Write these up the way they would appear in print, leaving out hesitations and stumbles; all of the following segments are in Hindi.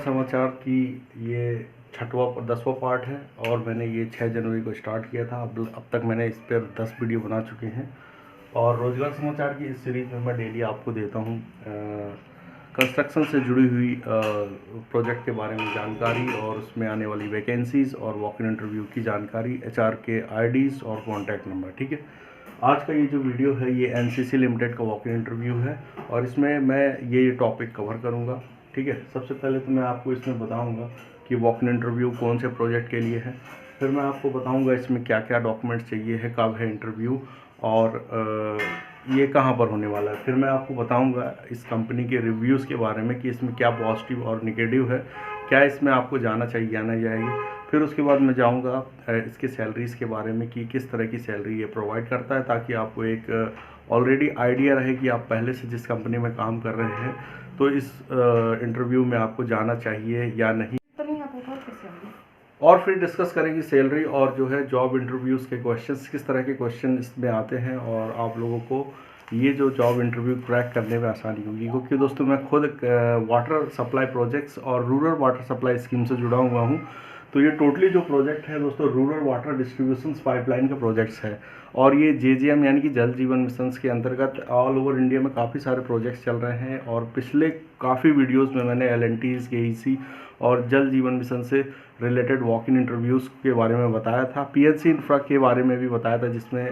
समाचार की ये 10वां पार्ट है और मैंने ये 6 जनवरी को स्टार्ट किया था। अब तक मैंने इस पर 10 वीडियो बना चुके हैं और रोजगार समाचार की इस सीरीज़ में मैं डेली आपको देता हूँ कंस्ट्रक्शन से जुड़ी हुई प्रोजेक्ट के बारे में जानकारी और उसमें आने वाली वैकेंसीज़ और वॉक इन इंटरव्यू की जानकारी, HR के IDs और कॉन्टैक्ट नंबर। ठीक है, आज का ये जो वीडियो है ये NCC लिमिटेड का वॉक इन इंटरव्यू है और इसमें मैं ये टॉपिक कवर करूँगा। ठीक है, सबसे पहले तो मैं आपको इसमें बताऊंगा कि वॉक इन इंटरव्यू कौन से प्रोजेक्ट के लिए है, फिर मैं आपको बताऊंगा इसमें क्या क्या डॉक्यूमेंट्स चाहिए है, कब है इंटरव्यू और ये कहाँ पर होने वाला है। फिर मैं आपको बताऊंगा इस कंपनी के रिव्यूज़ के बारे में कि इसमें क्या पॉजिटिव और निगेटिव है, क्या इसमें आपको जाना चाहिए या नहीं जाएगी। फिर उसके बाद मैं जाऊंगा इसके सैलरीज़ के बारे में कि किस तरह की सैलरी ये प्रोवाइड करता है, ताकि आपको एक ऑलरेडी आइडिया रहे कि आप पहले से जिस कंपनी में काम कर रहे हैं तो इस इंटरव्यू में आपको जाना चाहिए या नहीं। और फिर डिस्कस करेंगे सैलरी और जो है जॉब इंटरव्यूज़ के क्वेश्चंस, किस तरह के क्वेश्चन इसमें आते हैं और आप लोगों को ये जो जॉब इंटरव्यू क्रैक करने में आसानी होगी। क्योंकि दोस्तों मैं खुद वाटर सप्लाई प्रोजेक्ट्स और रूरल वाटर सप्लाई स्कीम से जुड़ा हुआ हूँ। तो ये टोटली जो प्रोजेक्ट है दोस्तों रूरल वाटर डिस्ट्रीब्यूशन पाइपलाइन का प्रोजेक्ट्स है और ये JJM यानी कि जल जीवन मिशन के अंतर्गत ऑल ओवर इंडिया में काफ़ी सारे प्रोजेक्ट्स चल रहे हैं। और पिछले काफ़ी वीडियोस में मैंने LNTs, KEC और जल जीवन मिशन से रिलेटेड वॉक इन इंटरव्यूज़ के बारे में बताया था। PNC इंफ्रा के बारे में भी बताया था, जिसमें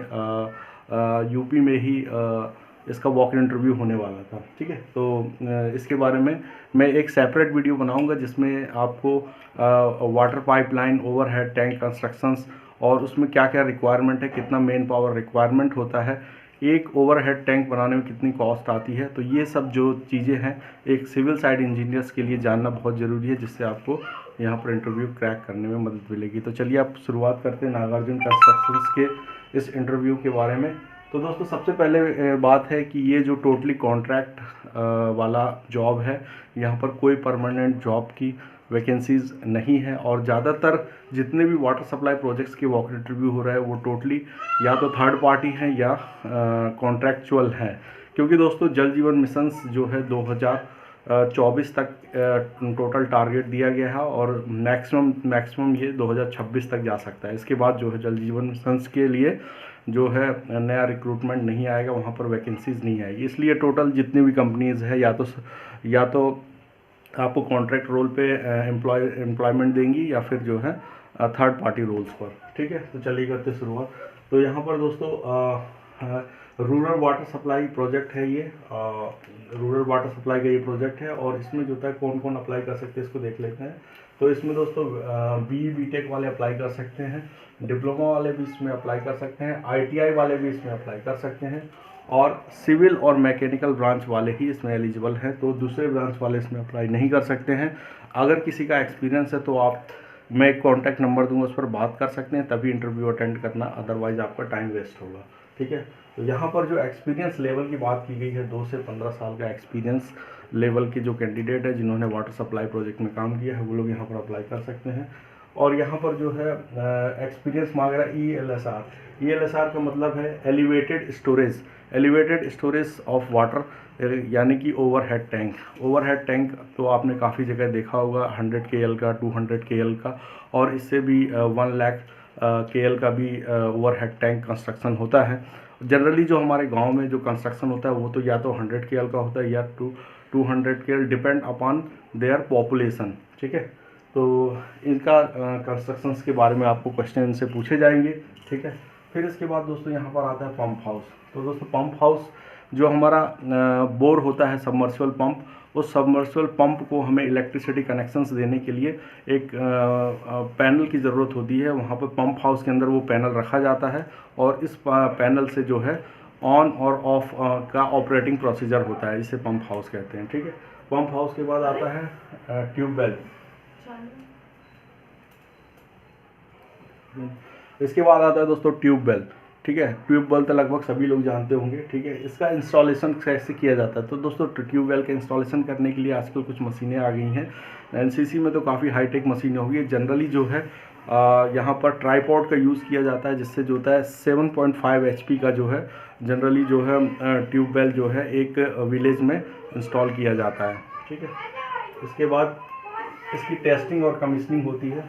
यूपी में ही इसका वॉक इन इंटरव्यू होने वाला था। ठीक है, तो इसके बारे में मैं एक सेपरेट वीडियो बनाऊंगा जिसमें आपको water pipeline, overhead tank constructions और उसमें क्या क्या रिक्वायरमेंट है, कितना मेन पावर रिक्वायरमेंट होता है, एक ओवरहेड टैंक बनाने में कितनी कॉस्ट आती है। तो ये सब जो चीज़ें हैं एक सिविल साइड इंजीनियर्स के लिए जानना बहुत ज़रूरी है, जिससे आपको यहाँ पर इंटरव्यू क्रैक करने में मदद मिलेगी। तो चलिए आप शुरुआत करते हैं नागार्जुन कंस्ट्रक्शंस के इस इंटरव्यू के बारे में। तो दोस्तों सबसे पहले बात है कि ये जो टोटली कॉन्ट्रैक्ट वाला जॉब है, यहाँ पर कोई परमानेंट जॉब की वैकेंसीज़ नहीं है और ज़्यादातर जितने भी वाटर सप्लाई प्रोजेक्ट्स के वॉक इंटरव्यू हो रहा है वो टोटली या तो थर्ड पार्टी हैं या कॉन्ट्रैक्चुअल हैं। क्योंकि दोस्तों जल जीवन मिशन जो है 2024 तक टोटल टारगेट दिया गया है और मैक्सिमम ये 2026 तक जा सकता है। इसके बाद जो है जल जीवन मिशन के लिए जो है नया रिक्रूटमेंट नहीं आएगा, वहाँ पर वैकेंसीज़ नहीं आएगी। इसलिए टोटल जितनी भी कंपनीज़ है या तो आपको कॉन्ट्रैक्ट रोल पे एम्प्लॉयमेंट देंगी या फिर जो है थर्ड पार्टी रोल्स पर। ठीक है, तो चलिए करते शुरुआत। तो यहाँ पर दोस्तों रूरल वाटर सप्लाई प्रोजेक्ट है, ये रूरल वाटर सप्लाई का ये प्रोजेक्ट है और इसमें जो है कौन कौन अप्लाई कर सकते हैं इसको देख लेते हैं। तो इसमें दोस्तों BTech वाले अप्लाई कर सकते हैं, डिप्लोमा वाले भी इसमें अप्लाई कर सकते हैं, ITI वाले भी इसमें अप्लाई कर सकते हैं और सिविल और मैकेनिकल ब्रांच वाले ही इसमें एलिजिबल हैं। तो दूसरे ब्रांच वाले इसमें अप्लाई नहीं कर सकते हैं। अगर किसी का एक्सपीरियंस है तो मैं एक कॉन्टैक्ट नंबर दूंगा, उस पर बात कर सकते हैं, तभी इंटरव्यू अटेंड करना, अदरवाइज आपका टाइम वेस्ट होगा। ठीक है, तो यहाँ पर जो एक्सपीरियंस लेवल की बात की गई है, 2 से 15 साल का एक्सपीरियंस लेवल के जो कैंडिडेट है जिन्होंने वाटर सप्लाई प्रोजेक्ट में काम किया है वो लोग यहाँ पर अप्लाई कर सकते हैं। और यहाँ पर जो है एक्सपीरियंस मांग रहा है ELSR का मतलब है एलिवेटेड स्टोरेज ऑफ वाटर, यानी कि ओवरहेड टैंक। तो आपने काफ़ी जगह देखा होगा 100 KL का, 200 KL का और इससे भी 1 लाख KL का भी ओवरहेड टैंक कंस्ट्रक्शन होता है। जनरली जो हमारे गांव में जो कंस्ट्रक्शन होता है वो तो या तो 100 KL का होता है या 200 KL, depend upon their population. ठीक है, तो इनका कंस्ट्रक्शंस के बारे में आपको क्वेश्चन इनसे पूछे जाएंगे। ठीक है, फिर इसके बाद दोस्तों यहाँ पर आता है पंप हाउस। तो दोस्तों पंप हाउस जो हमारा बोर होता है, सबमर्सिबल पंप, उस सबमर्सिबल पंप को हमें इलेक्ट्रिसिटी कनेक्शंस देने के लिए एक पैनल की ज़रूरत होती है। वहाँ पर पंप हाउस के अंदर वो पैनल रखा जाता है और इस पैनल से जो है ऑन और ऑफ का ऑपरेटिंग प्रोसीजर होता है, जिसे पंप हाउस कहते हैं। ठीक है, पंप हाउस के बाद आता है ट्यूबवेल। इसके बाद आता है दोस्तों ट्यूबवेल। ठीक है, ट्यूबवेल तो लगभग सभी लोग जानते होंगे। ठीक है, इसका इंस्टॉलेशन कैसे किया जाता है। तो दोस्तों ट्यूबवेल का इंस्टॉलेशन करने के लिए आजकल कुछ मशीनें आ गई हैं। NCC में तो काफ़ी हाईटेक मशीनें हो गई। जनरली जो है यहाँ पर ट्राईपॉड का यूज़ किया जाता है, जिससे जो होता है 7.5 HP का जो है जनरली जो है ट्यूबवेल जो है एक विलेज में इंस्टॉल किया जाता है। ठीक है, इसके बाद इसकी टेस्टिंग और कमीशनिंग होती है।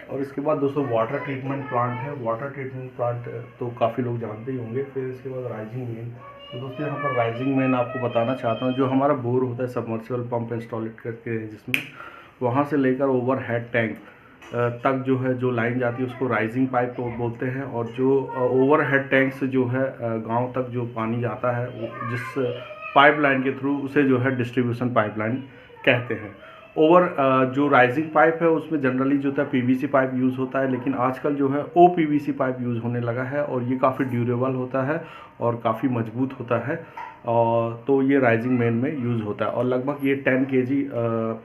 और इसके बाद दोस्तों वाटर ट्रीटमेंट प्लांट है। वाटर ट्रीटमेंट प्लांट तो काफ़ी लोग जानते ही होंगे। फिर इसके बाद राइजिंग मेन। तो दोस्तों यहाँ पर राइजिंग मेन आपको बताना चाहता हूँ, जो हमारा बोर होता है सबमर्सिबल पंप इंस्टॉल करके जिसमें, वहाँ से लेकर ओवर हेड टैंक तक जो है जो लाइन जाती है उसको राइजिंग पाइप बोलते हैं। और जो ओवर हेड टैंक से जो है गाँव तक जो पानी जाता है जिस पाइपलाइन के थ्रू, उसे जो है डिस्ट्रीब्यूशन पाइपलाइन कहते हैं। जो राइजिंग पाइप है उसमें जनरली जो होता है पीवीसी पाइप यूज़ होता है, लेकिन आजकल जो है ओपीवीसी पाइप यूज़ होने लगा है और ये काफ़ी ड्यूरेबल होता है और काफ़ी मजबूत होता है। और तो ये राइजिंग मेन में यूज़ होता है और लगभग ये 10 kg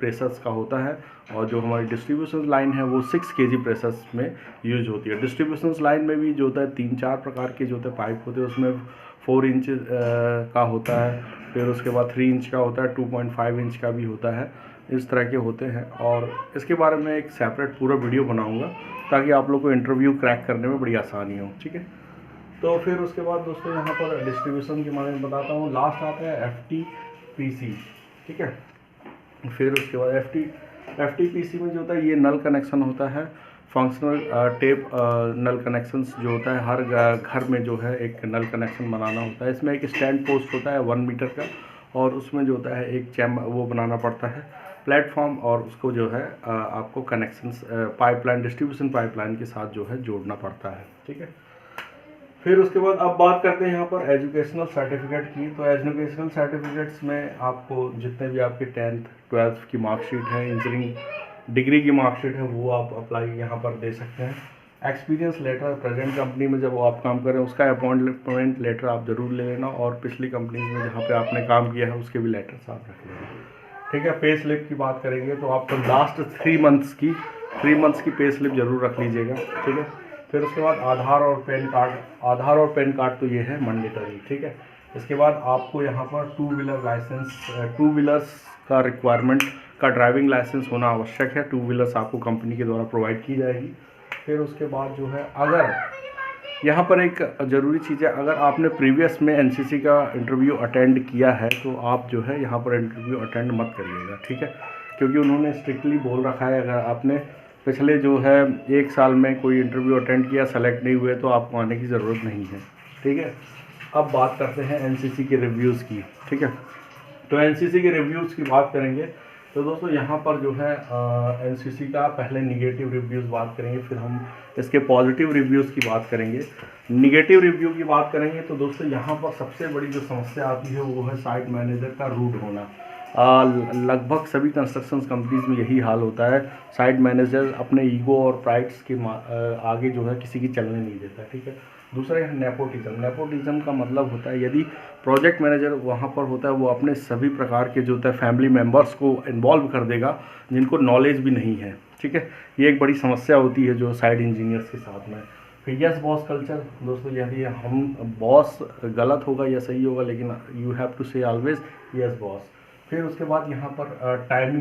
प्रेशर्स का होता है। और जो हमारी डिस्ट्रीब्यूशन लाइन है वो 6 kg प्रेशर्स में यूज होती है। डिस्ट्रीब्यूशन लाइन में भी जो होता है 3-4 प्रकार के जो होते हैं पाइप होते हैं, उसमें 4 इंच का होता है, फिर उसके बाद 3 इंच का होता है, 2.5 इंच का भी होता है, इस तरह के होते हैं। और इसके बारे में एक सेपरेट पूरा वीडियो बनाऊंगा ताकि आप लोग को इंटरव्यू क्रैक करने में बड़ी आसानी हो, ठीक है। तो फिर उसके बाद दोस्तों यहाँ पर डिस्ट्रीब्यूशन के बारे में बताता हूँ। लास्ट आता है FTPC, ठीक है। फिर उसके बाद FTPC में जो होता है ये नल कनेक्शन होता है। फंक्शनल टेप नल कनेक्शंस जो होता है, हर घर में जो है एक नल कनेक्शन बनाना होता है। इसमें एक स्टैंड पोस्ट होता है 1 मीटर का, और उसमें जो होता है एक वो बनाना पड़ता है प्लेटफॉर्म, और उसको जो है आपको कनेक्शंस पाइपलाइन, डिस्ट्रीब्यूशन पाइपलाइन के साथ जो है जोड़ना पड़ता है, ठीक है। फिर उसके बाद अब बात करते हैं यहाँ पर एजुकेशनल सर्टिफिकेट की। तो एजुकेशनल सर्टिफिकेट्स में आपको जितने भी आपके 10th 12th की मार्कशीट है, इंजीनियरिंग डिग्री की मार्कशीट है, वो आप अप्लाई यहाँ पर दे सकते हैं। एक्सपीरियंस लेटर, प्रेजेंट कंपनी में जब आप काम करें उसका अपॉइंटमेंट लेटर आप ज़रूर ले लेना, और पिछली कंपनीज में जहाँ पे आपने काम किया है उसके भी लेटर्स आप रख लेना, ठीक है। पे स्लिप की बात करेंगे तो आपको लास्ट 3 मंथ्स की पे स्लिप जरूर रख लीजिएगा, ठीक है। फिर उसके बाद आधार और पैन कार्ड तो ये है मैंडेटरी, ठीक है। इसके बाद आपको यहाँ पर 2 व्हीलर लाइसेंस, 2 व्हीलर्स का रिक्वायरमेंट का ड्राइविंग लाइसेंस होना आवश्यक है। 2 व्हीलर्स आपको कंपनी के द्वारा प्रोवाइड की जाएगी। फिर उसके बाद जो है, अगर यहाँ पर एक ज़रूरी चीज़ है, अगर आपने प्रीवियस में NCC का इंटरव्यू अटेंड किया है तो आप जो है यहाँ पर इंटरव्यू अटेंड मत करिएगा, ठीक है, क्योंकि उन्होंने स्ट्रिक्टली बोल रखा है अगर आपने पिछले जो है 1 साल में कोई इंटरव्यू अटेंड किया, सेलेक्ट नहीं हुए, तो आपको आने की ज़रूरत नहीं है, ठीक है। अब बात करते हैं NCC के रिव्यूज़ की, ठीक है। तो NCC के रिव्यूज़ की बात करेंगे तो दोस्तों यहाँ पर जो है NCC का पहले निगेटिव रिव्यूज़ बात करेंगे, फिर हम इसके पॉजिटिव रिव्यूज़ की बात करेंगे। निगेटिव रिव्यू की बात करेंगे तो दोस्तों यहाँ पर सबसे बड़ी जो समस्या आती है वो है साइट मैनेजर का रूड होना। लगभग सभी कंस्ट्रक्शन कंपनीज में यही हाल होता है। साइट मैनेजर अपने ईगो और प्राइड्स के आगे जो है किसी की चलने नहीं देता, ठीक है। दूसरा है नेपोटिज्म का मतलब होता है यदि प्रोजेक्ट मैनेजर वहाँ पर होता है वो अपने सभी प्रकार के जो होता है फैमिली मेम्बर्स को इन्वॉल्व कर देगा जिनको नॉलेज भी नहीं है, ठीक है। ये एक बड़ी समस्या होती है जो साइट इंजीनियर्स के साथ में। फिर यस बॉस कल्चर दोस्तों, यदि हम बॉस गलत होगा या सही होगा, लेकिन यू हैव टू से ऑलवेज यस बॉस। फिर उसके बाद यहाँ पर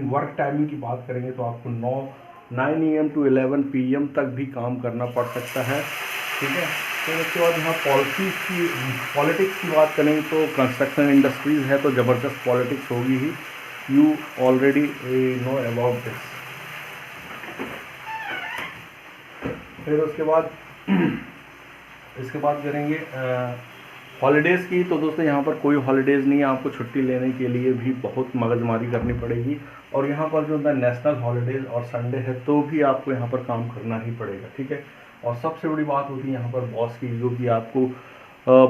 वर्क टाइमिंग की बात करेंगे तो आपको 9 AM to 11 PM तक भी काम करना पड़ सकता है, ठीक है। फिर उसके बाद यहाँ पॉलिटिक्स की बात करेंगे तो कंस्ट्रक्शन इंडस्ट्रीज़ है तो ज़बरदस्त पॉलिटिक्स होगी ही, you already know about this. फिर उसके बाद इसके बाद करेंगे हॉलीडेज़ की। तो दोस्तों यहाँ पर कोई हॉलीडेज़ नहीं है, आपको छुट्टी लेने के लिए भी बहुत मगजमारी करनी पड़ेगी। और यहाँ पर जो है नेशनल हॉलीडेज़ और संडे है तो भी आपको यहाँ पर काम करना ही पड़ेगा, ठीक है। और सबसे बड़ी बात होती है यहाँ पर बॉस की ईगो की, आपको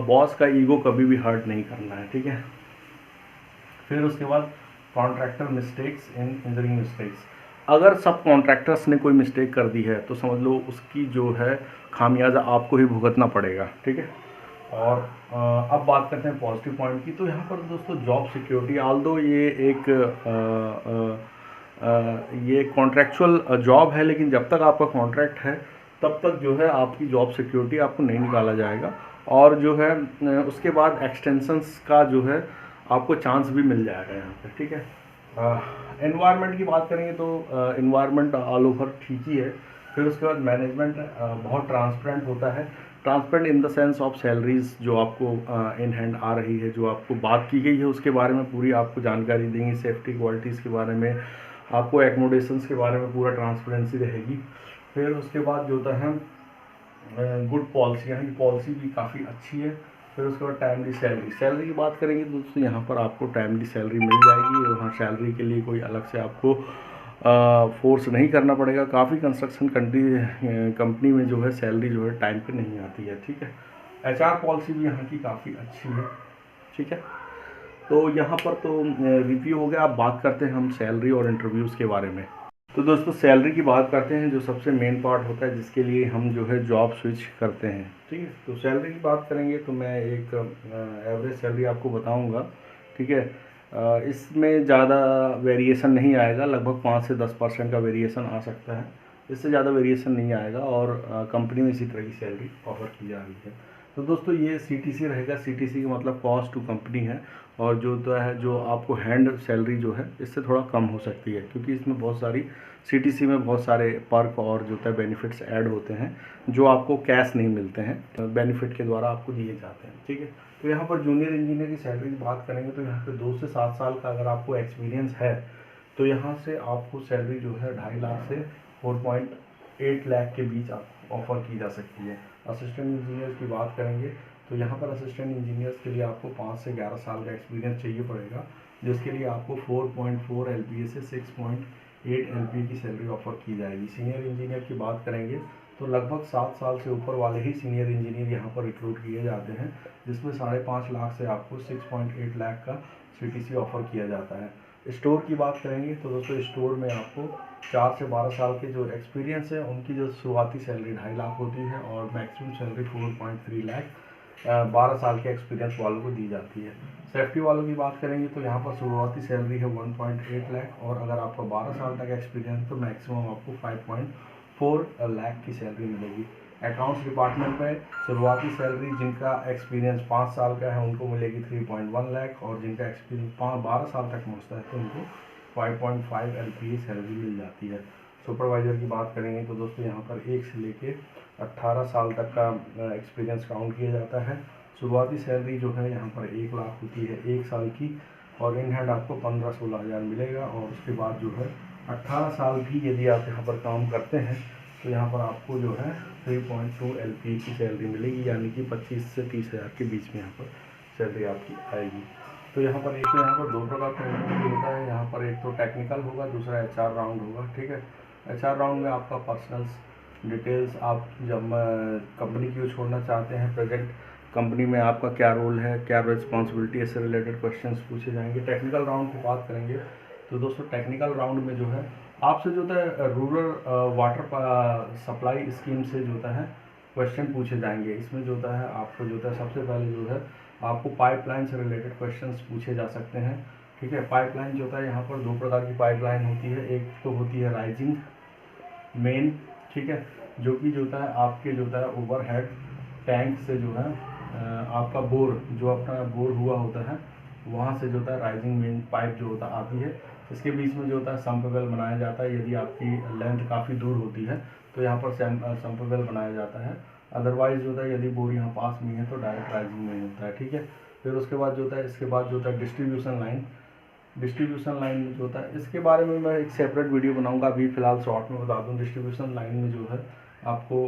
बॉस का ईगो कभी भी हर्ट नहीं करना है, ठीक है। फिर उसके बाद contractor mistakes in engineering mistakes. अगर सब कॉन्ट्रैक्टर्स ने कोई मिस्टेक कर दी है तो समझ लो उसकी जो है खामियाजा आपको ही भुगतना पड़ेगा, ठीक है। और अब बात करते हैं पॉजिटिव पॉइंट की। तो यहाँ पर दोस्तों जॉब सिक्योरिटी, ऑल्दो ये एक ये कॉन्ट्रैक्चुअल जॉब है, लेकिन जब तक आपका कॉन्ट्रैक्ट है तब तक जो है आपकी जॉब सिक्योरिटी आपको नहीं निकाला जाएगा। और जो है उसके बाद एक्सटेंशंस का जो है आपको चांस भी मिल जाएगा यहाँ पे, ठीक है। एनवायरनमेंट की बात करेंगे तो एनवायरनमेंट ऑल ओवर ठीक ही है। फिर उसके बाद मैनेजमेंट बहुत ट्रांसपेरेंट होता है, transparent in the sense of salaries जो आपको इन हैंड आ रही है, जो आपको बात की गई है उसके बारे में पूरी आपको जानकारी देंगे, सेफ्टी क्वालिटीज़ के बारे में, आपको एकोमोडेशंस के बारे में पूरा ट्रांसपेरेंसी रहेगी। फिर उसके बाद जो होता है गुड पॉलिसी, यहाँ की पॉलिसी भी काफ़ी अच्छी है। फिर उसके बाद टाइमली सैलरी की बात करेंगे तो दोस्तों यहाँ पर आपको टाइमली सैलरी मिल जाएगी। वहाँ सैलरी के लिए कोई अलग से आपको फोर्स नहीं करना पड़ेगा। काफ़ी कंस्ट्रक्शन कंपनी में जो है सैलरी जो है टाइम पे नहीं आती है, ठीक है। HR पॉलिसी भी यहाँ की काफ़ी अच्छी है, ठीक है। तो यहाँ पर तो रिव्यू हो गया। अब बात करते हैं हम सैलरी और इंटरव्यूज़ के बारे में। तो दोस्तों सैलरी की बात करते हैं, जो सबसे मेन पार्ट होता है जिसके लिए हम जो है जॉब स्विच करते हैं, ठीक है। तो सैलरी की बात करेंगे तो मैं एक एवरेज सैलरी आपको बताऊंगा, ठीक है। इसमें ज़्यादा वेरिएशन नहीं आएगा, लगभग 5 से 10% का वेरिएशन आ सकता है, इससे ज़्यादा वेरिएशन नहीं आएगा। और कंपनी में इसी तरह की सैलरी ऑफर की जा रही है। तो दोस्तों ये CTC रहेगा। CTC का मतलब कॉस्ट टू कंपनी है, और जो तो है जो आपको हैंड सैलरी जो है इससे थोड़ा कम हो सकती है, क्योंकि इसमें बहुत सारी CTC में बहुत सारे पर्क और जो है बेनिफिट्स ऐड होते हैं जो आपको कैश नहीं मिलते हैं, बेनिफिट के द्वारा आपको दिए जाते हैं, ठीक है। तो यहाँ पर जूनियर इंजीनियर की सैलरी की बात करेंगे तो यहाँ पे 2 से 7 साल का अगर आपको एक्सपीरियंस है तो यहाँ से आपको सैलरी जो है 2.5 लाख से 4.8 लाख के बीच आपको ऑफर की जा सकती है। असिस्टेंट इंजीनियर की बात करेंगे तो यहाँ पर असिस्टेंट इंजीनियर्स के लिए आपको 5 से 11 साल का एक्सपीरियंस चाहिए पड़ेगा, जिसके लिए आपको 4.4 LPA से 6.8 LPA की सैलरी ऑफर की जाएगी। सीनियर इंजीनियर की बात करेंगे तो लगभग 7 साल से ऊपर वाले ही सीनियर इंजीनियर यहाँ पर रिक्रूट किए जाते हैं, जिसमें 5.5 लाख से आपको 6.8 लाख का CTC ऑफर किया जाता है। स्टोर की बात करेंगे तो दोस्तों स्टोर में आपको 4 से 12 साल के जो एक्सपीरियंस है उनकी जो शुरुआती सैलरी 2.5 लाख होती है, और मैक्सिमम सैलरी 4.3 लाख 12 साल के एक्सपीरियंस वालों को दी जाती है। सेफ्टी वालों की बात करेंगे तो यहाँ पर शुरुआती सैलरी है 1.8 लाख, और अगर आपका 12 साल तक एक्सपीरियंस तो मैक्सिमम आपको 5.4 लाख की सैलरी मिलेगी। अकाउंट्स डिपार्टमेंट में शुरुआती सैलरी जिनका एक्सपीरियंस 5 साल का है उनको मिलेगी 3.1 लाख, और जिनका एक्सपीरियंस 12 साल तक पहुँचता है तो उनको 5.5 LPA सैलरी मिल जाती है। सुपरवाइज़र की बात करेंगे तो दोस्तों यहाँ पर 1 से लेके 18 साल तक का एक्सपीरियंस काउंट किया जाता है। शुरुआती सैलरी जो है यहाँ पर 1 लाख होती है 1 साल की, और इन हैंड आपको 15-16 हज़ार मिलेगा। और उसके बाद जो है 18 साल भी यदि आप यहाँ पर काम करते हैं तो यहाँ पर आपको जो है 3.2 LPA की सैलरी मिलेगी, यानी कि 25 से 30 हज़ार के बीच में यहाँ पर सैलरी आपकी आएगी। तो यहाँ पर एक तो यहाँ पर 2 प्रकार का इंटरव्यू होता है। यहाँ पर एक तो टेक्निकल होगा, दूसरा HR राउंड होगा, ठीक है। HR राउंड में आपका पर्सनल्स डिटेल्स, आप जब कंपनी क्यों छोड़ना चाहते हैं, प्रेजेंट कंपनी में आपका क्या रोल है, क्या रिस्पॉन्सिबिलिटी, इससे रिलेटेड क्वेश्चंस पूछे जाएंगे। टेक्निकल राउंड की बात करेंगे तो दोस्तों टेक्निकल राउंड में जो है आपसे जो है रूरल वाटर सप्लाई स्कीम से जो है क्वेश्चन पूछे जाएंगे। इसमें जो है आपको जो है सबसे पहले जो है आपको पाइपलाइन से रिलेटेड क्वेश्चंस पूछे जा सकते हैं, ठीक है। पाइपलाइन जो है यहाँ पर 2 प्रकार की पाइपलाइन होती है। एक तो होती है राइजिंग मेन, ठीक है, जो कि जो है आपके जो है ओवरहेड टैंक से जो है आपका बोर जो अपना बोर हुआ होता है वहाँ से जो है राइजिंग मेन पाइप जो होता आती है। इसके बीच में जो होता है सम्प वेल बनाया जाता है। यदि आपकी लेंथ काफ़ी दूर होती है तो यहाँ पर सम्प वेल बनाया जाता है। अदरवाइज जो है यदि बोर यहाँ पास में है तो डायरेक्ट राइजिंग में होता है, ठीक है। फिर उसके बाद जो है इसके बाद जो है डिस्ट्रीब्यूशन लाइन में जो होता है, इसके बारे में मैं एक सेपरेट वीडियो बनाऊंगा। अभी फ़िलहाल शॉर्ट में बता दूं, डिस्ट्रीब्यूशन लाइन में जो है आपको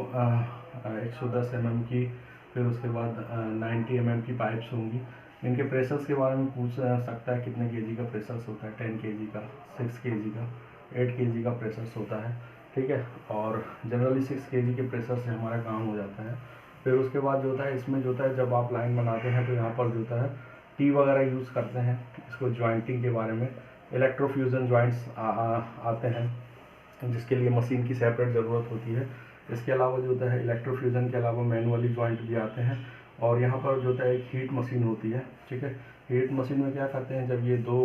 110 mm की, फिर उसके बाद 90 mm की पाइप्स होंगी। इनके प्रेशर्स के बारे में पूछ सकता है, कितने kg का प्रेशर्स होता है, 10 kg का, 6 kg का, 8 kg का प्रेशर्स होता है, ठीक है। और जनरली 6 kg के प्रेशर से हमारा काम हो जाता है। फिर उसके बाद जो है इसमें जो है जब आप लाइन बनाते हैं तो यहाँ पर जो है टी वगैरह यूज़ करते हैं। इसको जॉइंटिंग के बारे में इलेक्ट्रोफ्यूज़न जॉइंट्स आते हैं, जिसके लिए मशीन की सेपरेट ज़रूरत होती है। इसके अलावा जो है इलेक्ट्रोफ्यूज़न के अलावा मैनुअली जॉइंट भी आते हैं। और यहाँ पर जो है एक हीट मशीन होती है, ठीक है। हीट मशीन में क्या करते हैं, जब ये 2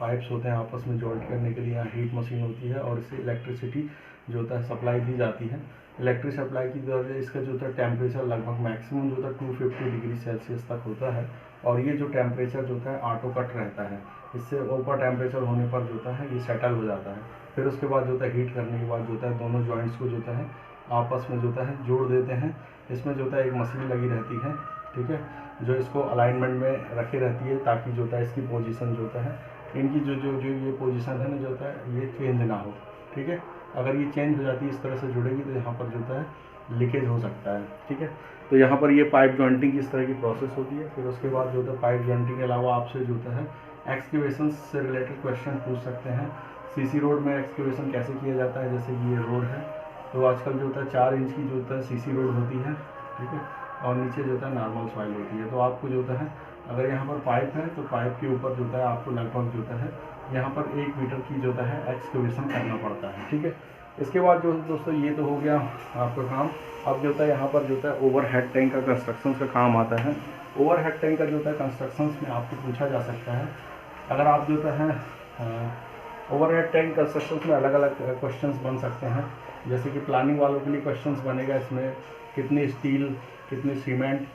पाइप्स होते हैं आपस में जॉइंट करने के लिए यहाँ हीट मशीन होती है, और इससे इलेक्ट्रिसिटी जो होता है सप्लाई दी जाती है। इलेक्ट्रिक सप्लाई की वजह से इसका जो है टेम्परेचर लगभग मैक्सिमम जो है 250 डिग्री सेल्सियस तक होता है। और ये जो टेम्परेचर जो है ऑटो कट रहता है, इससे ऊपर टेम्परेचर होने पर जो है ये सेटल हो जाता है। फिर उसके बाद जो है हीट करने के बाद जो है दोनों जॉइंट्स को जो है आपस में जो है जोड़ देते हैं। इसमें जो है एक मशीन लगी रहती है, ठीक है, जो इसको अलाइनमेंट में रखे रहती है ताकि जो है इसकी पोजीशन जो है, इनकी जो जो जो ये पोजीशन है ना जो है ये चेंज ना हो, ठीक है। अगर ये चेंज हो जाती है, इस तरह से जुड़ेगी तो यहाँ पर जो है लीकेज हो सकता है, ठीक है। तो यहाँ पर ये पाइप जॉइंटिंग की इस तरह की प्रोसेस होती है। फिर उसके बाद जो है पाइप जॉइंटिंग के अलावा आपसे जो है एक्सकेवेशन से रिलेटेड क्वेश्चन पूछ सकते हैं। सीसी रोड में एक्सकेवेशन कैसे किया जाता है, जैसे कि ये रोड है तो आजकल जो होता है 4 इंच की जो होता है सीसी रोड होती है, ठीक है, और नीचे जो होता है नॉर्मल सॉइल होती है। तो आपको जो होता है अगर यहाँ पर पाइप है तो पाइप के ऊपर जो होता है आपको लगभग जो है यहाँ पर 1 मीटर की जो है एक्सकेवेशन करना पड़ता है, ठीक है। इसके बाद जो दोस्तों ये तो हो गया आपका काम। अब जो होता है यहाँ पर जो होता है ओवर हेड टैंक का कंस्ट्रक्शन का काम आता है। ओवर हेड टैंक का जो होता है कंस्ट्रक्शन में आपको पूछा जा सकता है। अगर आप जो होता है ओवर हेड टैंक कंस्ट्रक्शन में अलग अलग क्वेश्चंस बन सकते हैं, जैसे कि प्लानिंग वालों के लिए क्वेश्चंस बनेगा इसमें कितनी स्टील कितनी सीमेंट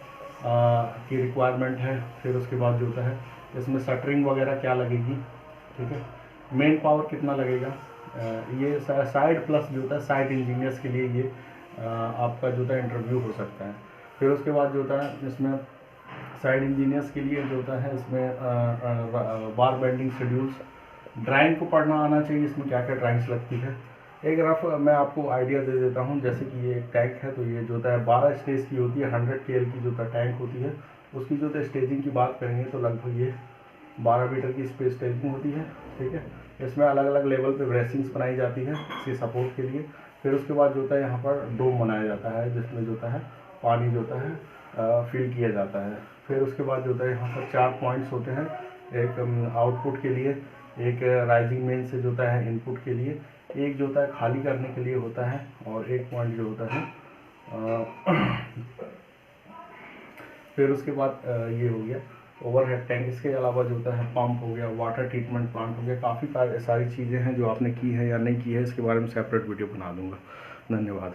की रिक्वायरमेंट है। फिर उसके बाद जो होता है इसमें शटरिंग वगैरह क्या लगेगी, ठीक है, मेन पावर कितना लगेगा। ये साइड प्लस जो होता है साइट इंजीनियर्स के लिए ये आपका जो होता है इंटरव्यू हो सकता है। फिर उसके बाद जो होता है इसमें साइड इंजीनियर्स के लिए जो होता है इसमें बार बेंडिंग शेड्यूल्स, ड्राइंग को पढ़ना आना चाहिए, इसमें क्या क्या ड्राइंग्स लगती है। एक रफ मैं आपको आइडिया दे देता हूँ, जैसे कि ये एक टैंक है तो ये जो होता है 12 स्टेज की होती है, 100 KL की जो होता है टैंक होती है। उसकी जो होता है स्टेजिंग की बात करेंगे तो लगभग ये 12 मीटर की स्पेस स्टेजिंग होती है, ठीक है। इसमें अलग अलग लेवल पे ब्रेसिंग्स बनाई जाती है इसके सपोर्ट के लिए। फिर उसके बाद जो होता है यहाँ पर डोम बनाया जाता है जिसमें जो होता है पानी जो होता है फिल किया जाता है। फिर उसके बाद जो होता है यहाँ पर 4 पॉइंट्स होते हैं, एक आउटपुट के लिए, एक राइजिंग मेन से जो होता है इनपुट के लिए, एक जो होता है खाली करने के लिए होता है, और एक पॉइंट जो होता है फिर उसके बाद ये हो गया ओवरहेड टैंक। इसके अलावा जो होता है पंप हो गया, वाटर ट्रीटमेंट प्लांट हो गया, काफ़ी सारी चीज़ें हैं जो आपने की है या नहीं की है, इसके बारे में सेपरेट वीडियो बना दूंगा। धन्यवाद।